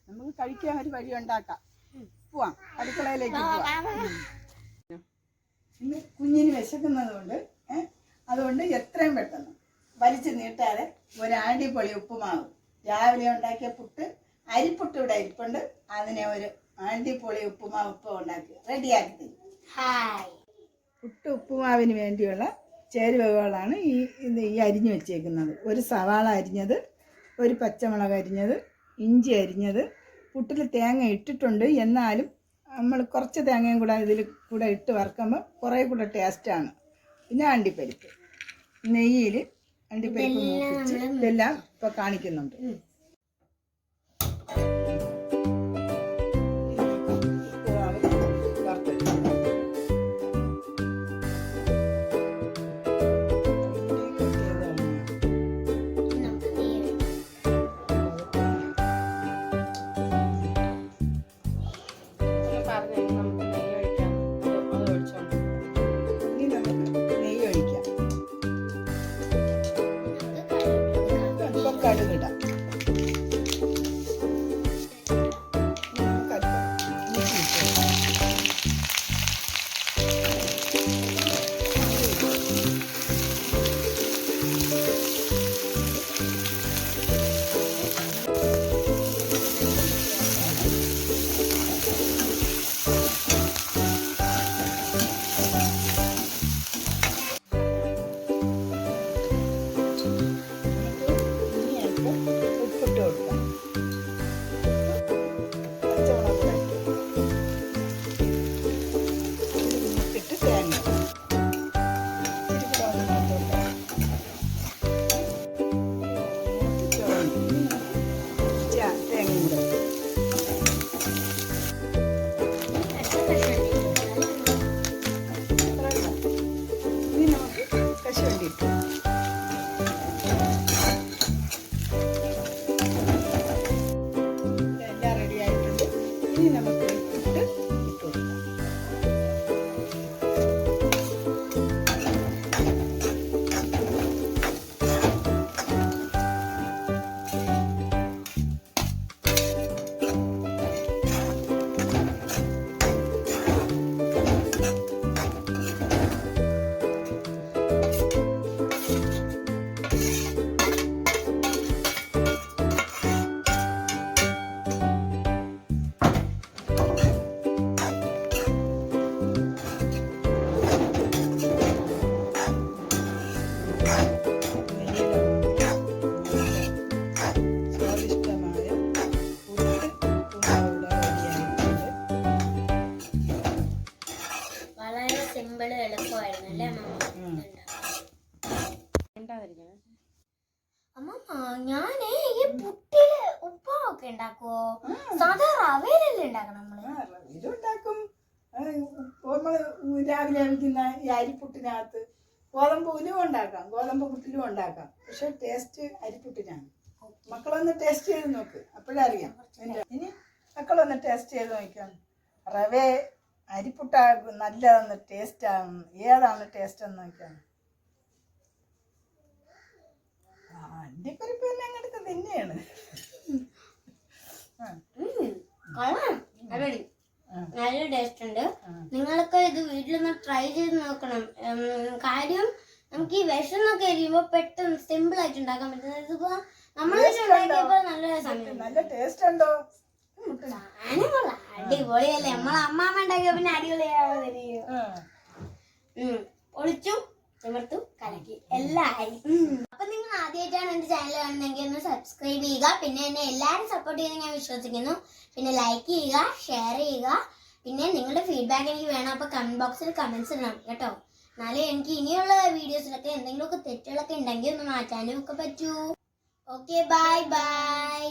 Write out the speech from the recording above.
നമുക്ക് കഴിക്കാൻ ഒരു വഴി ഉണ്ടാക്കാം. പോവാം, അടുക്കളയിലേക്ക് പോവാം. ഇന്ന് കുഞ്ഞിന് വിശക്കുന്നത് കൊണ്ട് അതുകൊണ്ട് എത്രയും പെട്ടെന്ന് വലിച്ചു നീട്ടാതെ ഒരു അടിപൊളി ഉപ്പുമാവ്. രാവിലെ ഉണ്ടാക്കിയ പുട്ട്, അരിപ്പുട്ട് ഇവിടെ ഇരിപ്പുണ്ട്. അതിനെ ഒരു അടിപൊളി ഉപ്പുമാവ് ഇപ്പം ഉണ്ടാക്കി റെഡിയാക്കി തരും. പുട്ട് ഉപ്പുമാവിന് വേണ്ടിയുള്ള ചേരുവകളാണ് ഈ അരിഞ്ഞു വെച്ചേക്കുന്നത്. ഒരു സവാള അരിഞ്ഞത്, ഒരു പച്ചമുളക് അരിഞ്ഞത്, ഇഞ്ചി അരിഞ്ഞത്. പുട്ടിൽ തേങ്ങ ഇട്ടിട്ടുണ്ട്, എന്നാലും നമ്മൾ കുറച്ച് തേങ്ങയും കൂടെ ഇതിൽ കൂടെ ഇട്ട് വറുക്കുമ്പോൾ കുറേ കൂടെ ടേസ്റ്റാണ്. പിന്നെ അണ്ടിപ്പരിപ്പ്, നെയ്യിൽ അണ്ടിപ്പരിപ്പ് മൂപ്പിച്ച് ഇതെല്ലാം ഇപ്പോൾ കാണിക്കുന്നുണ്ട്. കടുകിടാം. ഞാനേ ഈ പുട്ടില് ഉപ്പൊക്കെ ഉണ്ടാക്കുവോ? സാധാ റവയിലല്ലേ ഉണ്ടാക്കണം ഇതുണ്ടാക്കും. നമ്മള് രാവിലെ കഴിക്കുന്ന ഈ അരിപ്പുട്ടിനകത്ത് ഗോതമ്പ് ഉലുവ ഉണ്ടാക്കാം, ഗോതമ്പ് പുട്ടിലും ഉണ്ടാക്കാം. പക്ഷെ ടേസ്റ്റ് അരിപ്പുട്ടിനാണ്. മക്കളൊന്ന് ടേസ്റ്റ് ചെയ്ത് നോക്ക്, അപ്പോഴറിയാം. ഇനി മക്കളൊന്ന് ടേസ്റ്റ് ചെയ്ത് നോക്കാം. റവ അരിപ്പുട്ട നല്ലതെന്ന് ടേസ്റ്റാണ്, ഏതാണ് ടേസ്റ്റ് എന്ന് നോക്കാം. അണ്ടിപ്പരിപ്പ് തന്നെ അങ്ങനത്തെ തന്നെയാണ്. നല്ല ടേസ്റ്റ് ഉണ്ട്. നിങ്ങളൊക്കെ ഇത് വീട്ടിലൊന്ന് ട്രൈ ചെയ്ത് നോക്കണം. കാര്യം നമുക്ക് ഈ വിഷമൊക്കെ എരിയുമ്പോ പെട്ടെന്ന് സിമ്പിൾ ആയിട്ട് ഉണ്ടാക്കാൻ പറ്റുന്നത്. ഇതിപ്പോ നമ്മളുണ്ടാക്കിയപ്പോ നല്ല ടേസ്റ്റ് ഉണ്ടോ? അടിപൊളിയല്ലേ. നമ്മളെ അമ്മാമ്മ ഉണ്ടാക്കിയ പിന്നെ അടിപൊളിയാവും. ഒളിച്ചു നിമർത്തു കലക്കി എല്ലാം ആയി. അപ്പൊ നിങ്ങൾ ആദ്യമായിട്ടാണ് എന്റെ ചാനൽ കാണുന്നതെങ്കിൽ ഒന്ന് സബ്സ്ക്രൈബ് ചെയ്യുക. പിന്നെ എന്നെ എല്ലാവരും സപ്പോർട്ട് ചെയ്യുന്ന ഞാൻ വിശ്വസിക്കുന്നു. പിന്നെ ലൈക്ക് ചെയ്യുക, ഷെയർ ചെയ്യുക. പിന്നെ നിങ്ങളുടെ ഫീഡ്ബാക്ക് എനിക്ക് വേണം. അപ്പൊ കമന്റ് ബോക്സിൽ കമന്റ്സ് ഇടണം കേട്ടോ. എന്നാലേ എനിക്ക് ഇനിയുള്ള വീഡിയോസിലൊക്കെ എന്തെങ്കിലുമൊക്കെ തെറ്റുകളൊക്കെ ഉണ്ടെങ്കിൽ ഒന്ന് മാറ്റാനും ഒക്കെ പറ്റൂ. Okay, bye bye.